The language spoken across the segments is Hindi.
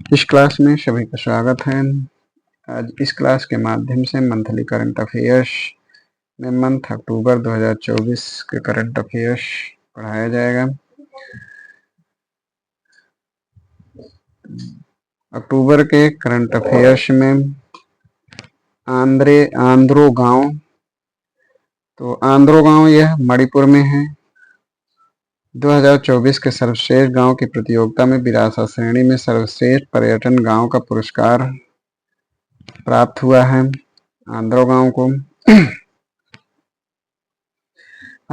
इस क्लास में सभी का स्वागत है। आज इस क्लास के माध्यम से मंथली करंट अफेयर्स में मंथ अक्टूबर 2024 के करंट अफेयर्स पढ़ाया जाएगा। अक्टूबर के करंट अफेयर्स में आंध्रो गांव, तो आंध्रो गांव यह मणिपुर में है। 2024 के सर्वश्रेष्ठ गांव की प्रतियोगिता में विरासत श्रेणी में सर्वश्रेष्ठ पर्यटन गांव का पुरस्कार प्राप्त हुआ है आंध्रो गांव को।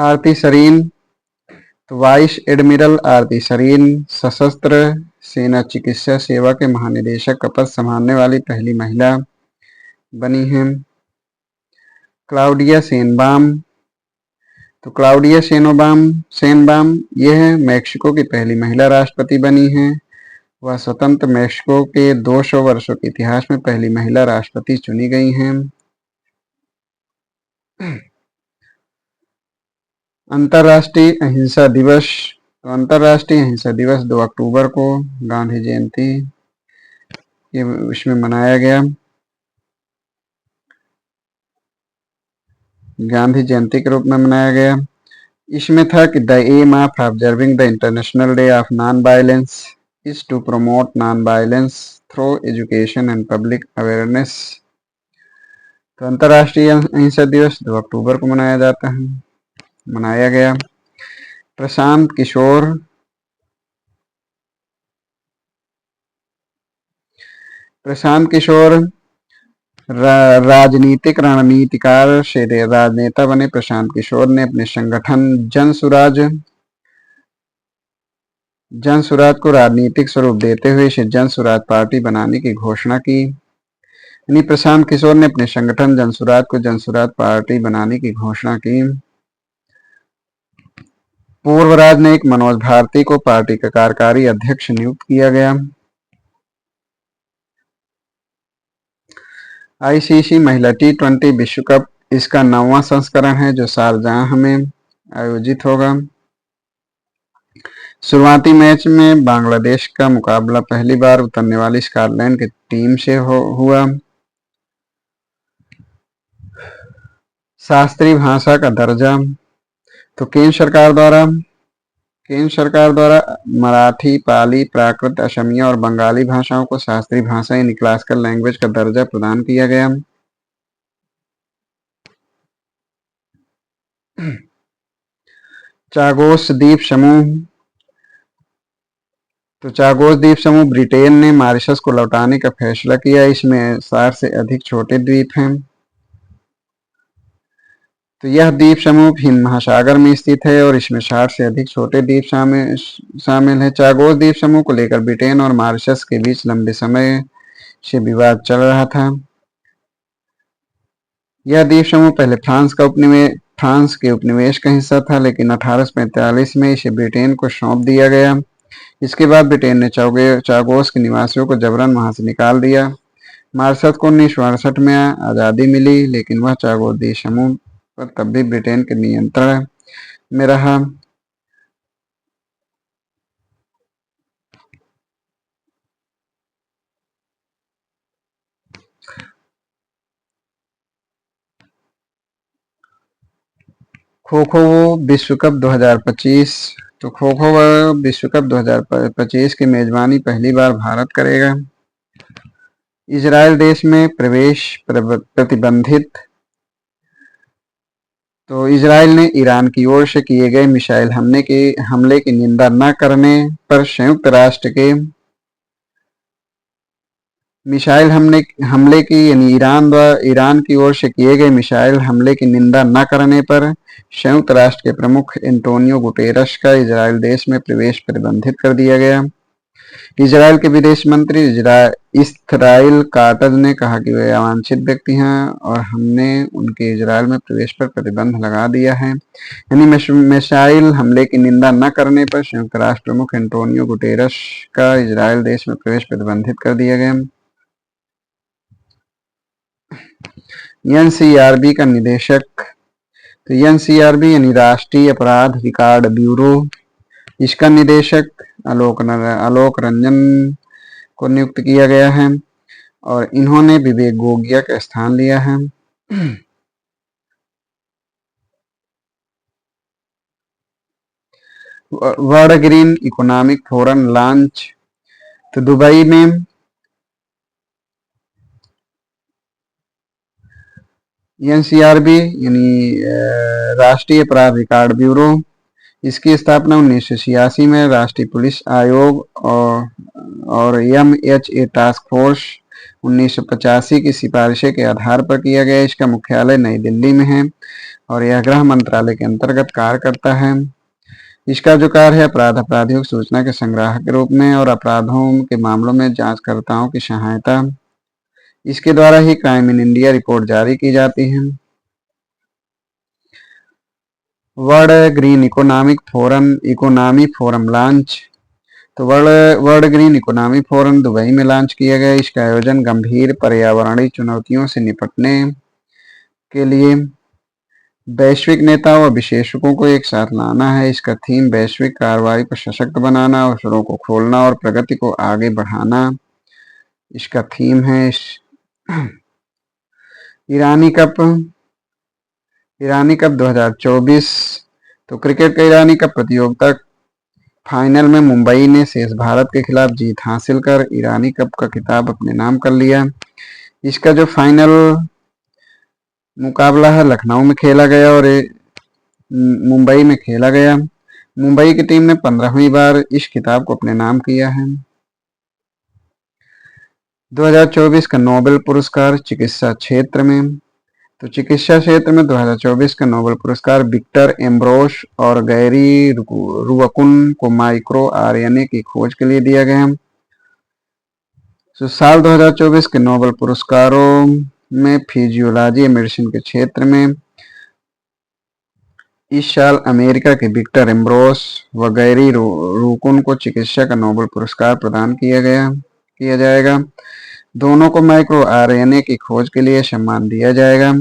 आरती सरीन, तो वाइस एडमिरल आरती सरीन सशस्त्र सेना चिकित्सा सेवा के महानिदेशक का पद संभालने वाली पहली महिला बनी हैं। क्लाउडिया सेनबाम, तो क्लाउडिया सेनबाम यह मैक्सिको की पहली महिला राष्ट्रपति बनी हैं। वह स्वतंत्र मैक्सिको के 200 वर्षों के इतिहास में पहली महिला राष्ट्रपति चुनी गई हैं। अंतर्राष्ट्रीय अहिंसा दिवस, तो अंतर्राष्ट्रीय अहिंसा दिवस 2 अक्टूबर को गांधी जयंती इसमें मनाया गया। गांधी जयंती के रूप में मनाया गया। इसमें था कि the aim of observing the international day of non violence is to promote non violence through education and public awareness. तो अंतर्राष्ट्रीय अहिंसा दिवस 2 अक्टूबर को मनाया गया। प्रशांत किशोर राजनीतिक रणनीतिकार से राजनेता बने। प्रशांत किशोर ने अपने संगठन जन सुराज को राजनीतिक स्वरूप देते हुए इसे जन सुराज पार्टी बनाने की घोषणा की। यानी प्रशांत किशोर ने अपने संगठन जन सुराज को जन सुराज पार्टी बनाने की घोषणा की। पूर्व राजनयिक मनोज भारती को पार्टी का कार्यकारी अध्यक्ष नियुक्त किया गया। आईसीसी महिला T20 विश्व कप इसका 9वां संस्करण है जो शारजाह में आयोजित होगा। शुरुआती मैच में बांग्लादेश का मुकाबला पहली बार उतरने वाली स्कॉटलैंड की टीम से हुआ। शास्त्रीय भाषा का दर्जा, तो केंद्र सरकार द्वारा मराठी, पाली, प्राकृत, असमिया और बंगाली भाषाओं को शास्त्रीय भाषा यानी क्लासिकल लैंग्वेज का दर्जा प्रदान किया गया। चागोस द्वीप समूह, तो चागोस द्वीप समूह ब्रिटेन ने मॉरिशस को लौटाने का फैसला किया। इसमें 60 से अधिक छोटे द्वीप हैं। तो यह द्वीप समूह हिंद महासागर में स्थित है और इसमें 60 से अधिक छोटे द्वीप शामिल है। चागोस द्वीप समूह को लेकर ब्रिटेन और मॉरिशस के बीच लंबे समय से विवाद चल रहा था। यह द्वीप समूह पहले फ्रांस के उपनिवेश का हिस्सा था, लेकिन 1845 में इसे ब्रिटेन को सौंप दिया गया। इसके बाद ब्रिटेन ने चागोस के निवासियों को जबरन वहां से निकाल दिया। मॉरिशस को 1968 में आज़ादी मिली, लेकिन वह चागोस द्वीप समूह पर तब भी ब्रिटेन के नियंत्रण में रहा। खो खो विश्व कप 2025, तो खो खो विश्व कप 2025 की मेजबानी पहली बार भारत करेगा। इजराइल देश में प्रवेश प्रतिबंधित, तो इजराइल ने ईरान की ओर से किए गए मिसाइल हमले की निंदा न करने पर संयुक्त राष्ट्र के मिसाइल हमले की यानी ईरान की ओर से किए गए मिसाइल हमले की निंदा न करने पर संयुक्त राष्ट्र के प्रमुख एंटोनियो गुटेरस का इजराइल देश में प्रवेश प्रतिबंधित कर दिया गया। इजराइल के विदेश मंत्री इस्राइल काटज ने कहा कि वे अवांछित व्यक्ति हैं और हमने उनके इजराइल में प्रवेश पर प्रतिबंध लगा दिया है। यानी मिसाइल हमले की निंदा न करने पर संयुक्त राष्ट्र प्रमुख एंटोनियो गुटेरस का इजराइल देश में प्रवेश प्रतिबंधित कर दिया गया। एनसीआरबी का निदेशक, तो एनसीआरबी यानी राष्ट्रीय अपराध रिकॉर्ड ब्यूरो, इसका निदेशक आलोक रंजन को नियुक्त किया गया है और इन्होंने विवेक गोगिया का स्थान लिया है। World green economic forum launch, तो दुबई में एनसीआरबी यानी राष्ट्रीय अपराध रिकॉर्ड ब्यूरो, इसकी स्थापना 1986 में राष्ट्रीय पुलिस आयोग और एमएचए टास्क फोर्स 1985 की सिफारिशें के आधार पर किया गया। इसका मुख्यालय नई दिल्ली में है और यह गृह मंत्रालय के अंतर्गत कार्य करता है। इसका जो कार्य है अपराधियों की सूचना के संग्राहक के रूप में और अपराधों के मामलों में जांचकर्ताओं की सहायता, इसके द्वारा ही क्राइम इन इंडिया रिपोर्ट जारी की जाती है। World green economy forum launch, तो world green economy forum Dubai में लॉन्च किया गया। इसका आयोजन गंभीर पर्यावरणीय चुनौतियों से निपटने के लिए वैश्विक नेताओं और विशेषज्ञों को एक साथ लाना है। इसका थीम वैश्विक कार्रवाई को सशक्त बनाना, अवसरों को खोलना और प्रगति को आगे बढ़ाना, इसका थीम है। ईरानी कप 2024, तो क्रिकेट का ईरानी कप प्रतियोगिता फाइनल में मुंबई ने शेष भारत के खिलाफ जीत हासिल कर ईरानी कप का खिताब अपने नाम कर लिया। इसका जो फाइनल मुकाबला है लखनऊ में खेला गया और मुंबई में खेला गया। मुंबई की टीम ने 15वीं बार इस खिताब को अपने नाम किया है। 2024 का नोबेल पुरस्कार चिकित्सा क्षेत्र में, तो चिकित्सा क्षेत्र में 2024 का नोबेल पुरस्कार विक्टर एम्ब्रोस और गैरी रुवकुन को माइक्रो आरएनए की खोज के लिए दिया गया। तो साल 2024 के नोबेल पुरस्कारों में फिजियोलॉजी मेडिसिन के क्षेत्र में इस साल अमेरिका के विक्टर एम्ब्रोस व गैरी रुकुन को चिकित्सा का नोबेल पुरस्कार प्रदान किया जाएगा। दोनों को माइक्रो आरएनए की खोज के लिए सम्मान दिया जाएगा।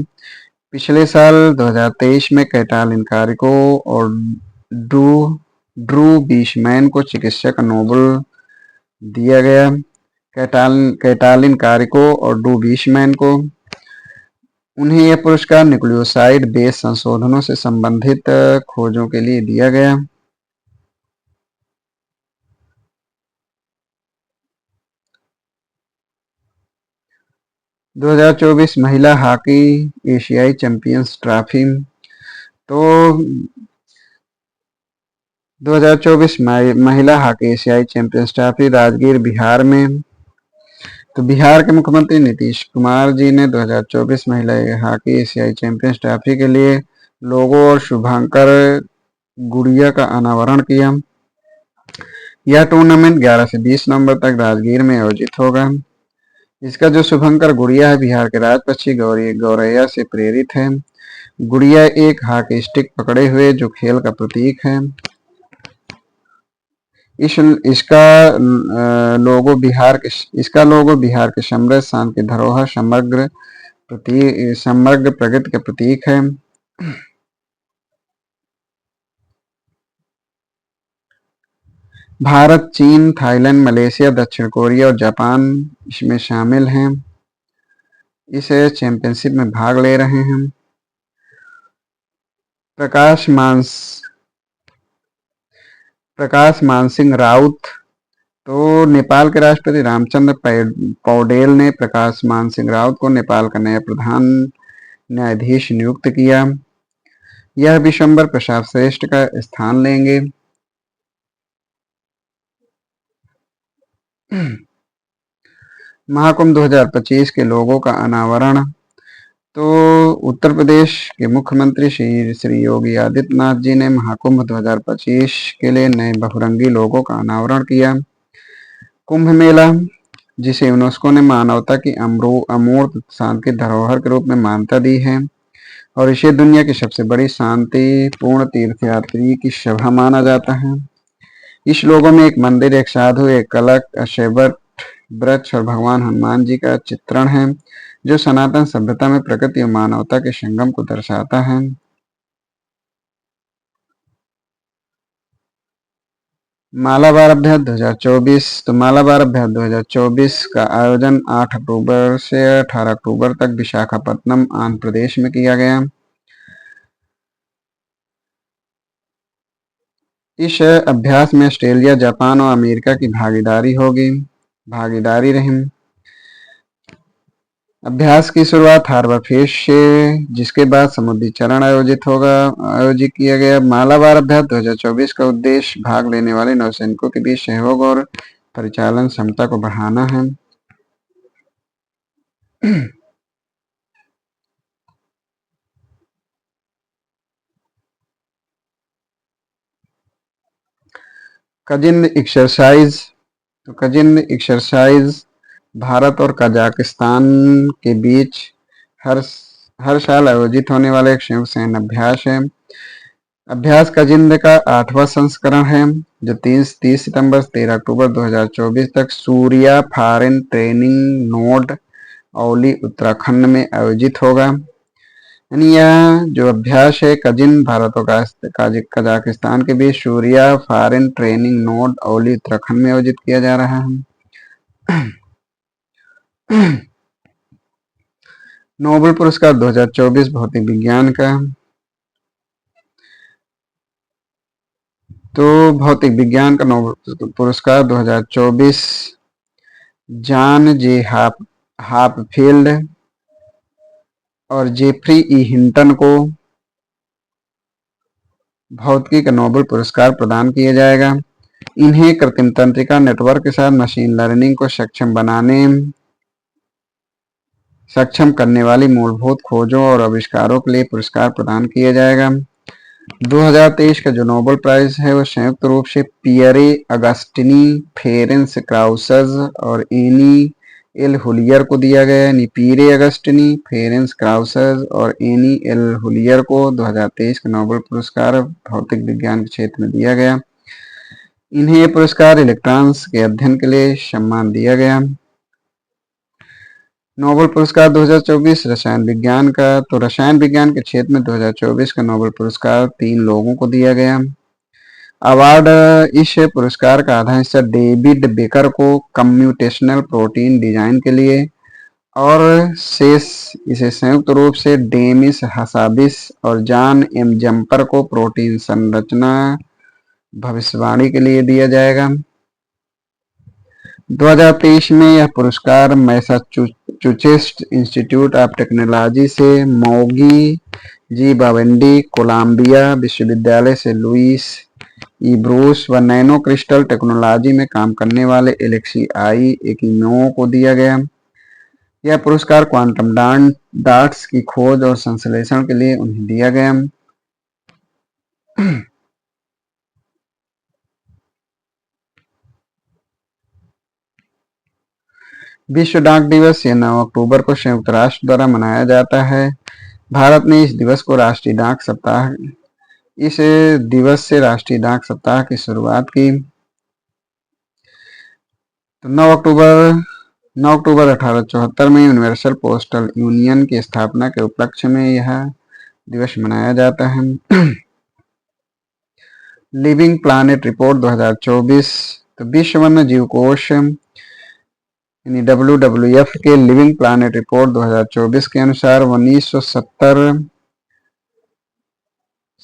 पिछले साल 2023 में कैटालिन कारिको और ड्रू बीशमैन को चिकित्सा का नोबेल दिया गया। कैटालिन कारिको और ड्रू बीशमैन को उन्हें यह पुरस्कार न्यूक्लियोसाइड बेस संशोधनों से संबंधित खोजों के लिए दिया गया। दो 2024 महिला हॉकी एशियाई चैंपियंस ट्रॉफी, तो 2024 महिला हॉकी एशियाई चैंपियंस ट्रॉफी राजगीर बिहार में, तो बिहार के मुख्यमंत्री नीतीश कुमार जी ने 2024 महिला हॉकी एशियाई चैंपियंस ट्रॉफी के लिए लोगो और शुभंकर गुड़िया का अनावरण किया। यह टूर्नामेंट 11 से 20 नवंबर तक राजगीर में आयोजित होगा। इसका जो शुभंकर गुड़िया है बिहार के राजपक्षी गौरैया से प्रेरित है। गुड़िया एक हॉकी स्टिक पकड़े हुए जो खेल का प्रतीक है। इसका लोगो बिहार के समृद्ध शांति धरोहर समग्र प्रगति का प्रतीक है। भारत, चीन, थाईलैंड, मलेशिया, दक्षिण कोरिया और जापान इसमें शामिल हैं, इस चैंपियनशिप में भाग ले रहे हैं। प्रकाश मान सिंह राउत, तो नेपाल के राष्ट्रपति रामचंद्र पौडेल ने प्रकाश मान सिंह राउत को नेपाल का नया प्रधान न्यायाधीश नियुक्त किया। यह विशंबर प्रसाद श्रेष्ठ का स्थान लेंगे। महाकुंभ 2025 के लोगों का अनावरण, तो उत्तर प्रदेश के मुख्यमंत्री श्री योगी आदित्यनाथ जी ने महाकुंभ 2025 के लिए नए बहुरंगी लोगों का अनावरण किया। कुंभ मेला, जिसे यूनेस्को ने मानवता की अमूर्त शांति धरोहर के रूप में मान्यता दी है और इसे दुनिया की सबसे बड़ी शांतिपूर्ण तीर्थयात्री की सभा माना जाता है। इस लोगों में एक मंदिर, एक साधु, एक कलश, अक्षयवट वृक्ष और भगवान हनुमान जी का चित्रण है जो सनातन सभ्यता में प्रकृति और मानवता के संगम को दर्शाता है। मालाबार अभ्यास 2024। तो मालाबार अभ्यास 2024 का आयोजन 8 अक्टूबर से 18 अक्टूबर तक विशाखापत्तनम आंध्र प्रदेश में किया गया। इस अभ्यास में ऑस्ट्रेलिया, जापान और अमेरिका की भागीदारी रही। अभ्यास की शुरुआत हार्बर फेस से, जिसके बाद समुद्री चरण आयोजित किया गया। मालाबार अभ्यास 2024 का उद्देश्य भाग लेने वाले नौसैनिकों के बीच सहयोग और परिचालन क्षमता को बढ़ाना है। Cousin exercise. तो कजिन एक्सरसाइज भारत और कजाकिस्तान के बीच हर हर साल आयोजित होने वाला एक संयुक्त सैन्य अभ्यास है। अभ्यास कजिन का 8वां संस्करण है, जो 30 सितंबर से 13 अक्टूबर 2024 तक Surya foreign training node Auli Uttarakhand में आयोजित होगा। यानी यह जो अभ्यास है कजिन भारत और कजाकिस्तान के बीच Surya foreign training node Auli Uttarakhand में आयोजित किया जा रहा है। नोबेल पुरस्कार 2024 भौतिक विज्ञान का। तो भौतिक विज्ञान का नोबेल पुरस्कार 2024 जॉन जे हापफील्ड और जेफरी ई हिंटन को भौतिकी का नोबेल पुरस्कार प्रदान किया जाएगा। इन्हें कृत्रिम तंत्रिका नेटवर्क के साथ मशीन लर्निंग को सक्षम करने वाली मूलभूत खोजों और आविष्कारों के लिए पुरस्कार प्रदान किया जाएगा। 2023 का जो नोबेल प्राइज है वो संयुक्त रूप से पियरे अगस्टिनी, फेरेंस क्राउसज और एनी एल हुलियर को दिया गया है। पियरे अगस्टिनी, फेरेंस क्राउसज और एनी एल हुलियर को 2023 का नोबेल पुरस्कार भौतिक विज्ञान के क्षेत्र में दिया गया। इन्हें ये पुरस्कार इलेक्ट्रॉन्स के अध्ययन के लिए सम्मान दिया गया। नोबेल पुरस्कार 2024 रसायन विज्ञान का। तो रसायन विज्ञान के क्षेत्र में 2024 का नोबेल पुरस्कार 3 लोगों को दिया गया। अवार्ड इस पुरस्कार का आधा हिस्सा डेविड बेकर को कम्प्यूटेशनल प्रोटीन डिजाइन के लिए और शेष इसे संयुक्त रूप से डेमिस हसाबिस और जॉन एम जम्पर को प्रोटीन संरचना भविष्यवाणी के लिए दिया जाएगा। 2023 में यह पुरस्कार मैसाचुसेट्स इंस्टीट्यूट ऑफ टेक्नोलॉजी से मौगी जी बावेंडी, कोलंबिया विश्वविद्यालय से लुइस ई ब्रूस व नैनो क्रिस्टल टेक्नोलॉजी में काम करने वाले एलेक्सी आई एकिमो को दिया गया। यह पुरस्कार क्वांटम डॉट्स की खोज और संश्लेषण के लिए उन्हें दिया गया। विश्व डाक दिवस यह 9 अक्टूबर को संयुक्त राष्ट्र द्वारा मनाया जाता है। भारत ने इस दिवस से राष्ट्रीय डाक सप्ताह की शुरुआत की। तो 9 अक्टूबर 1874 में यूनिवर्सल पोस्टल यूनियन की स्थापना के उपलक्ष्य में यह दिवस मनाया जाता है। Living planet report 2024। तो विश्व वन्य जीव कोष यानी WWF के लिविंग प्लैनेट रिपोर्ट 2024 के अनुसार 1970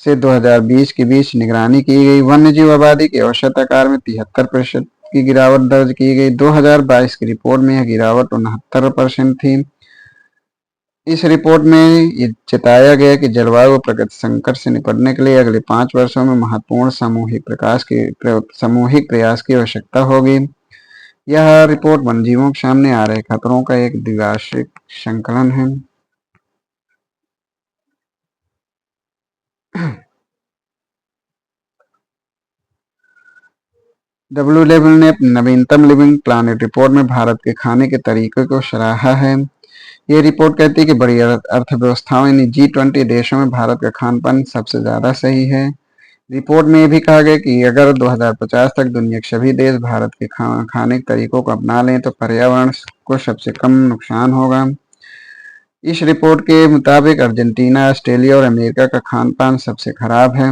से 2020 के बीच निगरानी की गई वन्य जीव आबादी के औसत आकार में 73% की गिरावट दर्ज की गई। 2022 की रिपोर्ट में यह गिरावट 69% थी। इस रिपोर्ट में ये चेताया गया कि जलवायु और प्रकृति संकट से निपटने के लिए अगले 5 वर्षों में महत्वपूर्ण सामूहिक प्रयास की आवश्यकता होगी। यह रिपोर्ट वन्यजीवों के सामने आ रहे खतरों का एक द्विवार्षिक संकलन है। WWF ने अपनी नवीनतम लिविंग प्लैनेट रिपोर्ट में भारत के खाने के तरीके को सराहा है। ये रिपोर्ट कहती है कि बड़ी अर्थव्यवस्थाओं यानी G20 देशों में भारत का खान-पान सबसे ज्यादा सही है। रिपोर्ट में यह भी कहा गया कि अगर 2050 तक दुनिया के सभी देश भारत के खाने के तरीकों को अपना लें तो पर्यावरण को सबसे कम नुकसान होगा। इस रिपोर्ट के मुताबिक अर्जेंटीना, ऑस्ट्रेलिया और अमेरिका का खान पान सबसे खराब है।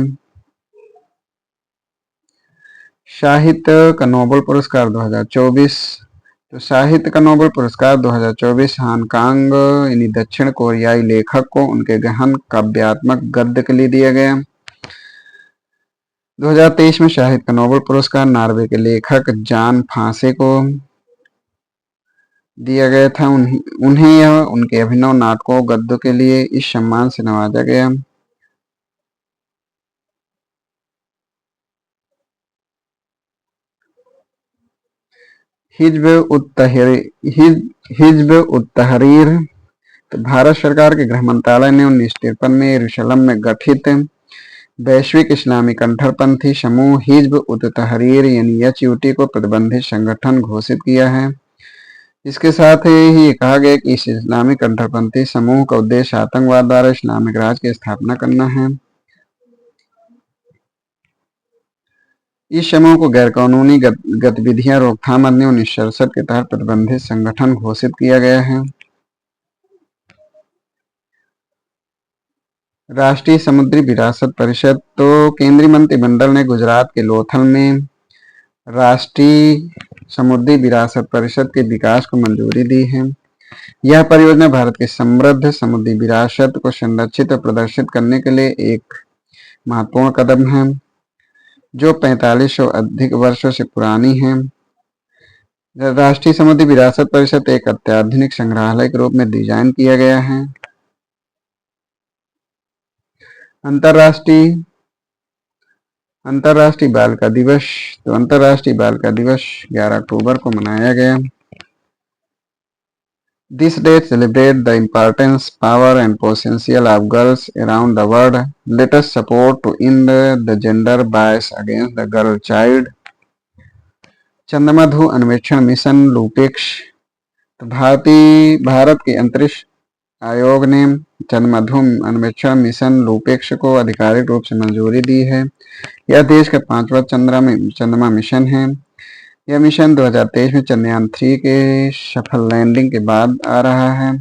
साहित्य का नोबेल पुरस्कार 2024। तो साहित्य का नोबेल पुरस्कार 2024 हांगकांग यानी दक्षिण कोरियाई लेखक को उनके गहन काव्यात्मक गद्य के लिए दिया गया। 2023 में साहित्य का नोबेल पुरस्कार नॉर्वे के लेखक जान फांसे को दिया गया था। उन्हें यह उनके अभिनव नाटकों गद्यों के लिए इस सम्मान से नवाजा गया। हिज्ब उत तहरीर। तो भारत सरकार के गृह मंत्रालय ने 1953 में यरूशलेम में गठित वैश्विक इस्लामी कट्टरपंथी समूह हिज्ब उत तहरीर यानी एचयूटी को प्रतिबंधित संगठन घोषित किया है। इसके साथ ही ये कहा गया कि इस इस्लामी कट्टरपंथी समूह का उद्देश्य आतंकवाद द्वारा इस्लामिक राज्य की स्थापना करना है। इस समूह को गैरकानूनी गतिविधियां रोकथाम अधिनियम 1967 के तहत प्रतिबंधित संगठन घोषित किया गया है। राष्ट्रीय समुद्री विरासत परिषद। तो केंद्रीय मंत्रिमंडल ने गुजरात के लोथल में राष्ट्रीय समुद्री विरासत परिषद के विकास को मंजूरी दी है। यह परियोजना भारत की समृद्ध समुद्री विरासत को संरक्षित और प्रदर्शित करने के लिए एक महत्वपूर्ण कदम है, जो 4500 अधिक वर्षों से पुरानी है। राष्ट्रीय समुद्री विरासत परिषद एक अत्याधुनिक संग्रहालय के रूप में डिजाइन किया गया है। अंतर्राष्ट्रीय बालिका दिवस। तो अंतर्राष्ट्रीय बालिका दिवस 11 अक्टूबर को मनाया गया। This day celebrates the importance, power and potential of girls around the world. Let us support to end the gender bias against the girl child. चंद्रमधु अन्वेषण मिशन लूपेक्स। तो भारत के अंतरिक्ष आयोग ने चंद्रमधु अन्वेषण मिशन लूपेक्स को आधिकारिक रूप से मंजूरी दी है। यह देश का 5वां चंद्रमा मिशन है। यह मिशन 2023 में चंद्रयान 3 के सफल लैंडिंग के बाद आ रहा है।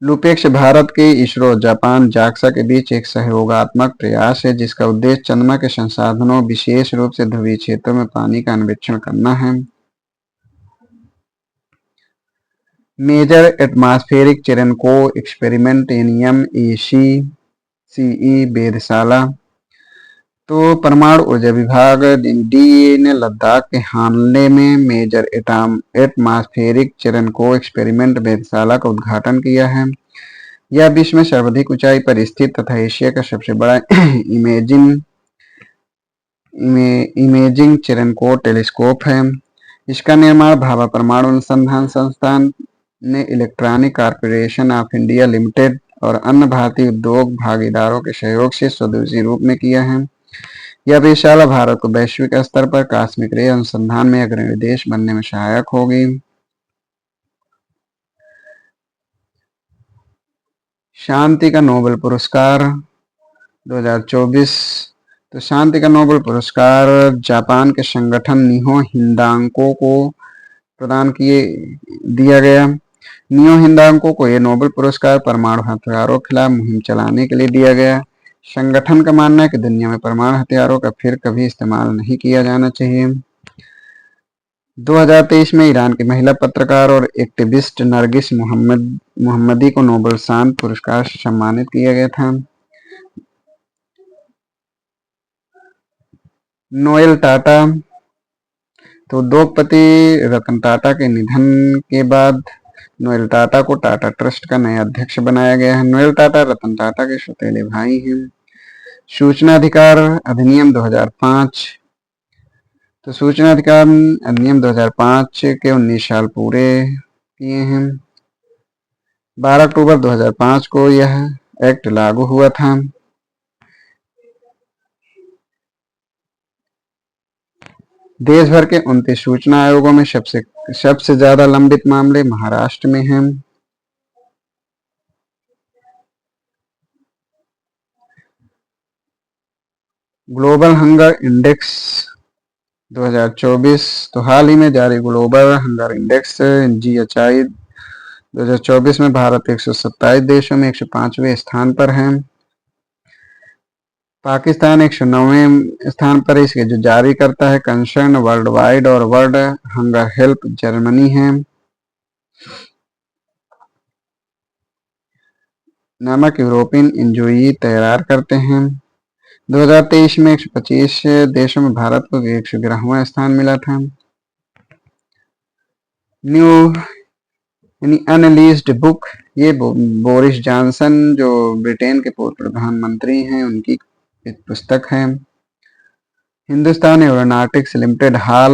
लूपेक्स भारत के इसरो, जापान, जाक्सा के बीच एक सहयोगात्मक प्रयास है, जिसका उद्देश्य चंद्रमा के संसाधनों, विशेष रूप से ध्रुवीय क्षेत्रों में पानी का अन्वेषण करना है। Major atmospheric Cherenkov experiment MECE वेधशाला। तो परमाणु ऊर्जा विभाग DE ने लद्दाख के हानले में मेजर एटमॉस्फेरिक चेरेनको एक्सपेरिमेंट वेधशाला का उद्घाटन किया है। यह विश्व में सर्वाधिक ऊंचाई पर स्थित तथा एशिया का सबसे बड़ा इमेजिंग चेरेनको टेलीस्कोप है। इसका निर्माण भाभा परमाणु अनुसंधान संस्थान ने electronic corporation of India limited और अन्य भारतीय उद्योग भागीदारों के सहयोग से स्वदेशी रूप में किया है। यह वेधशाला भारत को वैश्विक स्तर पर कॉस्मिक रे अनुसंधान में अग्रणी देश बनने में सहायक होगी। शांति का नोबेल पुरस्कार 2024। तो शांति का नोबेल पुरस्कार जापान के संगठन निहो हिंदांको को दिया गया। निहो हिंदांको को यह नोबेल पुरस्कार परमाणु हथियारों के खिलाफ मुहिम चलाने के लिए दिया गया। संगठन का मानना है कि दुनिया में परमाणु हथियारों का फिर कभी इस्तेमाल नहीं किया जाना चाहिए। 2023 में ईरान की महिला पत्रकार और एक्टिविस्ट नरगिस मोहम्मदी को नोबेल शांति पुरस्कार से सम्मानित किया गया था। नोएल टाटा। तो उद्योगपति रतन टाटा के निधन के बाद नोएल टाटा को टाटा ट्रस्ट का नया अध्यक्ष बनाया गया है। नोएल टाटा रतन टाटा के सौतेले भाई हैं। सूचना अधिकार अधिनियम 2005। तो सूचना अधिकार अधिनियम 2005 के 19 साल पूरे किए हैं। 12 अक्टूबर 2005 को यह एक्ट लागू हुआ था। देश भर के 29 सूचना आयोगों में सबसे ज्यादा लंबित मामले महाराष्ट्र में हैं। Global hunger index 2024। तो हाल ही में जारी ग्लोबल हंगर इंडेक्स GHI 2024 में भारत 127 देशों में 105वें स्थान पर है। पाकिस्तान 109वें स्थान पर है। इसके जो जारी करता है कंसर्न वर्ल्ड वाइड और वर्ल्ड हंगर हेल्प जर्मनी है। नमक यूरोपियन इंजोई तैयार करते हैं। 2023 में 125 देशों में भारत को 111वां स्थान मिला था। न्यू यानी अनलीज्ड बुक, ये बोरिस जॉनसन जो ब्रिटेन के पूर्व प्रधानमंत्री हैं उनकी एक पुस्तक है। हिंदुस्तान एरोनॉटिक्स लिमिटेड हाल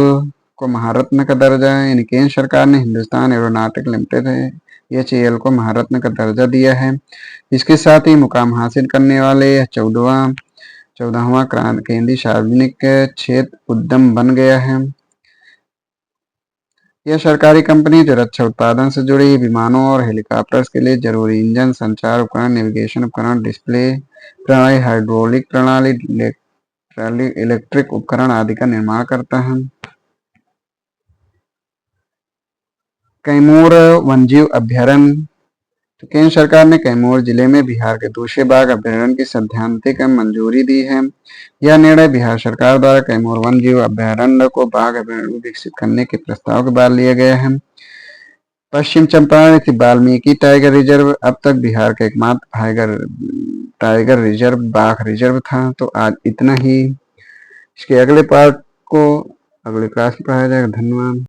को महारत्न का दर्जा है। यानी केंद्र सरकार ने हिंदुस्तान एरोनॉटिक्स लिमिटेड है HAL को महारत्न का दर्जा दिया है। इसके साथ ही मुकाम हासिल करने वाले 14वां केंद्रीय सार्वजनिक क्षेत्र उद्यम बन गया है। यह सरकारी कंपनी जो रक्षा उत्पादन से जुड़ी विमानों और हेलीकॉप्टर्स के लिए जरूरी इंजन, संचार उपकरण, नेविगेशन उपकरण, डिस्प्ले प्रणाली, हाइड्रोलिक प्रणाली, इलेक्ट्रिक उपकरण आदि का निर्माण करता है। कैमूर वन्यजीव अभ्यारण्य, तो केंद्र सरकार ने कैमूर जिले में बिहार के दूसरे बाघ अभ्यारण्य की सैद्धांतिक मंजूरी दी है। यह निर्णय बिहार सरकार द्वारा कैमूर वन्यजीव अभ्यारण्य को बाघ अभ्यारण्य विकसित करने के प्रस्ताव के बाद लिया गया है। पश्चिम चंपारण स्थित वाल्मीकि टाइगर रिजर्व अब तक बिहार का एकमात्र टाइगर रिजर्व बाघ रिजर्व था। तो आज इतना ही। इसके अगले पार्ट को अगले क्लास में पढ़ाया जाएगा। धन्यवाद।